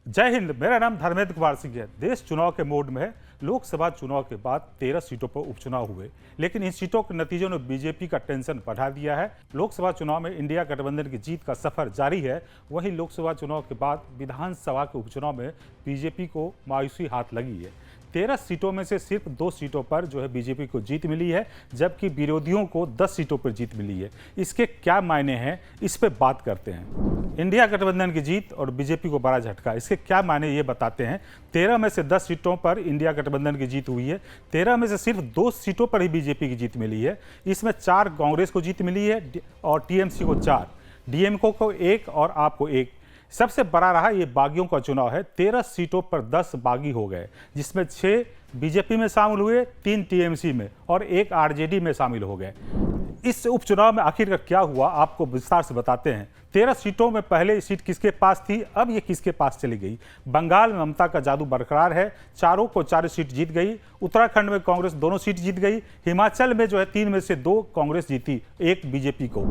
जय हिंद। मेरा नाम धर्मेंद्र कुमार सिंह है। देश चुनाव के मोड में है। लोकसभा चुनाव के बाद 13 सीटों पर उपचुनाव हुए, लेकिन इन सीटों के नतीजों ने बीजेपी का टेंशन बढ़ा दिया है। लोकसभा चुनाव में इंडिया गठबंधन की जीत का सफर जारी है। वहीं लोकसभा चुनाव के बाद विधानसभा के उपचुनाव में बीजेपी को मायूसी हाथ लगी है। 13 सीटों में से सिर्फ 2 सीटों पर जो है बीजेपी को जीत मिली है, जबकि विरोधियों को 10 सीटों पर जीत मिली है। इसके क्या मायने हैं, इस पर बात करते हैं। इंडिया गठबंधन की जीत और बीजेपी को बड़ा झटका, इसके क्या मायने ये बताते हैं। 13 में से 10 सीटों पर इंडिया गठबंधन की जीत हुई है। 13 में से सिर्फ 2 सीटों पर ही बीजेपी की जीत मिली है। इसमें 4 कांग्रेस को जीत मिली है और टीएमसी को 4, डीएमके को 1 और आप को 1। सबसे बड़ा रहा ये बागियों का चुनाव है। 13 सीटों पर 10 बागी हो गए, जिसमें 6 बीजेपी में शामिल हुए, 3 टीएमसी में और 1 आरजेडी में शामिल हो गए। इस उपचुनाव में आखिरकार क्या हुआ, आपको विस्तार से बताते हैं। 13 सीटों में पहले सीट किसके पास थी, अब ये किसके पास चली गई। बंगाल में ममता का जादू बरकरार है, चारों को 4 सीट जीत गई। उत्तराखंड में कांग्रेस दोनों सीट जीत गई। हिमाचल में जो है 3 में से 2 कांग्रेस जीती, 1 बीजेपी को।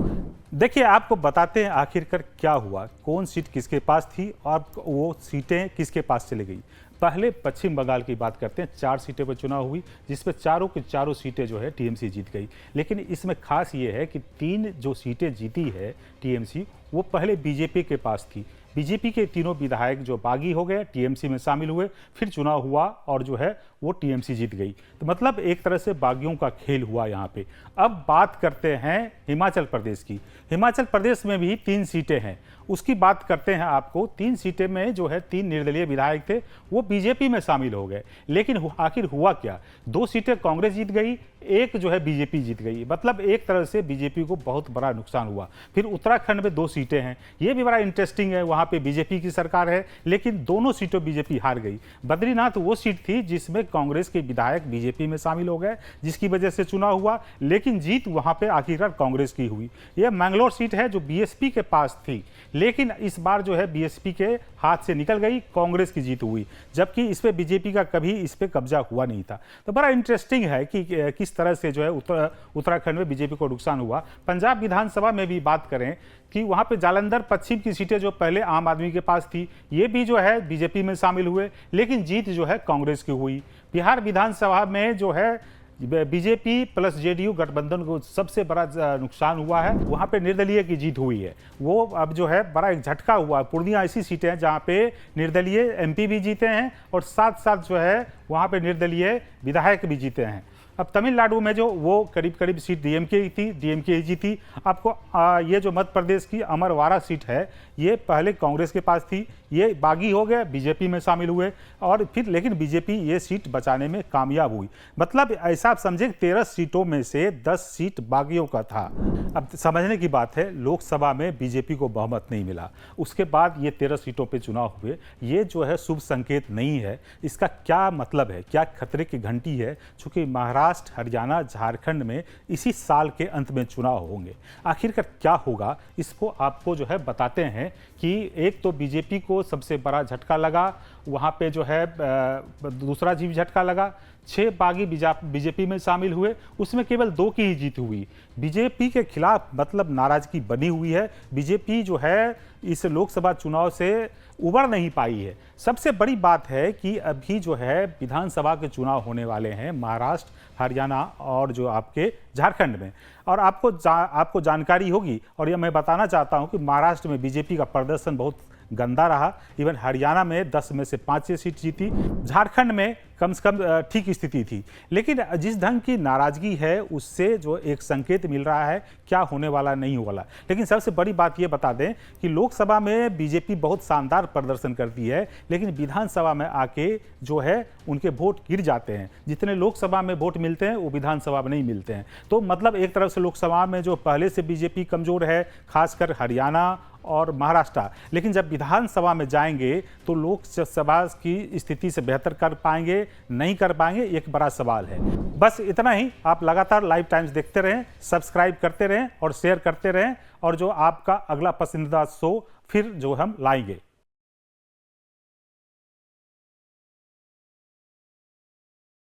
देखिए, आपको बताते हैं आखिरकार क्या हुआ, कौन सीट किसके पास थी और वो सीटें किसके पास चली गई। पहले पश्चिम बंगाल की बात करते हैं। 4 सीटें पर चुनाव हुई, जिसमें चारों की चारों सीटें जो है टीएमसी जीत गई। लेकिन इसमें खास ये है कि 3 जो सीटें जीती है टीएमसी, वो पहले बीजेपी के पास थी। बीजेपी के तीनों विधायक जो बागी हो गए, टीएमसी में शामिल हुए, फिर चुनाव हुआ और जो है वो टीएमसी जीत गई। तो मतलब एक तरह से बागियों का खेल हुआ यहाँ पे। अब बात करते हैं हिमाचल प्रदेश की। हिमाचल प्रदेश में भी 3 सीटें हैं, उसकी बात करते हैं आपको। 3 सीटें में जो है 3 निर्दलीय विधायक थे, वो बीजेपी में शामिल हो गए। लेकिन आखिर हुआ क्या, 2 सीटें कांग्रेस जीत गई, 1 जो है बीजेपी जीत गई। मतलब एक तरह से बीजेपी को बहुत बड़ा नुकसान हुआ। फिर उत्तराखंड में 2 सीटें हैं, ये भी बड़ा इंटरेस्टिंग है। वहाँ पे बीजेपी की सरकार है, लेकिन दोनों सीटों बीजेपी हार गई। बद्रीनाथ वो सीट थी जिसमें कांग्रेस के विधायक बीजेपी में शामिल हो गए, जिसकी वजह से चुनाव हुआ, लेकिन जीत वहाँ पे आखिरकार कांग्रेस की हुई। यह मैंगलोर सीट है जो बीएसपी के पास थी, लेकिन इस बार जो है बीएसपी के हाथ से निकल गई, कांग्रेस की जीत हुई, जबकि इस पे बीजेपी का कभी इस पे कब्जा हुआ नहीं था। तो बड़ा इंटरेस्टिंग है कि किस तरह से जो है उत्तराखंड में बीजेपी को नुकसान हुआ। पंजाब विधानसभा में भी बात करें कि वहां पे जालंधर पश्चिम की सीटें जो पहले आम आदमी के पास थी, ये भी जो है बीजेपी में शामिल हुए, लेकिन जीत जो है कांग्रेस की हुई। बिहार विधानसभा में जो है बीजेपी प्लस जेडीयू गठबंधन को सबसे बड़ा नुकसान हुआ है। वहाँ पे निर्दलीय की जीत हुई है। वो अब जो है बड़ा एक झटका हुआ। पूर्णिया ऐसी सीटें हैं जहाँ पे निर्दलीय एमपी भी जीते हैं और साथ साथ जो है वहाँ पे निर्दलीय विधायक भी जीते हैं। अब तमिलनाडु में जो वो करीब करीब सीट डीएमके की थी, डीएमके ही जीती। आपको ये जो मध्य प्रदेश की अमरवाड़ा सीट है, ये पहले कांग्रेस के पास थी, ये बागी हो गए, बीजेपी में शामिल हुए और फिर लेकिन बीजेपी ये सीट बचाने में कामयाब हुई। मतलब ऐसा आप समझे 13 सीटों में से 10 सीट बागियों का था। अब समझने की बात है, लोकसभा में बीजेपी को बहुमत नहीं मिला, उसके बाद ये 13 सीटों पे चुनाव हुए। ये जो है शुभ संकेत नहीं है। इसका क्या मतलब है, क्या खतरे की घंटी है? चूंकि महाराष्ट्र, हरियाणा, झारखंड में इसी साल के अंत में चुनाव होंगे। आखिरकार क्या होगा, इसको आपको जो है बताते हैं कि एक तो बीजेपी को सबसे बड़ा झटका लगा, वहाँ पे जो है दूसरा जीव झटका लगा। 6 बागी बीजेपी में शामिल हुए, उसमें केवल 2 की ही जीत हुई। बीजेपी के खिलाफ मतलब नाराजगी बनी हुई है। बीजेपी जो है इस लोकसभा चुनाव से उबर नहीं पाई है। सबसे बड़ी बात है कि अभी जो है विधानसभा के चुनाव होने वाले हैं महाराष्ट्र, हरियाणा और जो आपके झारखंड में। और आपको जानकारी होगी, और ये मैं बताना चाहता हूं कि महाराष्ट्र में बीजेपी का प्रदर्शन बहुत गंदा रहा। इवन हरियाणा में 10 में से 5 सीट जीती। झारखंड में कम से कम ठीक स्थिति थी। लेकिन जिस ढंग की नाराजगी है, उससे जो एक संकेत मिल रहा है क्या होने वाला नहीं वाला। लेकिन सबसे बड़ी बात ये बता दें कि लोकसभा में बीजेपी बहुत शानदार प्रदर्शन करती है, लेकिन विधानसभा में आके जो है उनके वोट गिर जाते हैं। जितने लोकसभा में वोट मिलते हैं वो विधानसभा में नहीं मिलते हैं। तो मतलब एक तरफ से लोकसभा में जो पहले से बीजेपी कमजोर है, खासकर हरियाणा और महाराष्ट्र, लेकिन जब विधानसभा में जाएंगे तो लोकसभा की स्थिति से बेहतर कर पाएंगे, नहीं कर पाएंगे, एक बड़ा सवाल है। बस इतना ही। आप लगातार लाइव टाइम्स देखते रहें, सब्सक्राइब करते रहें और शेयर करते रहें, और जो आपका अगला पसंदीदा शो फिर जो हम लाएंगे।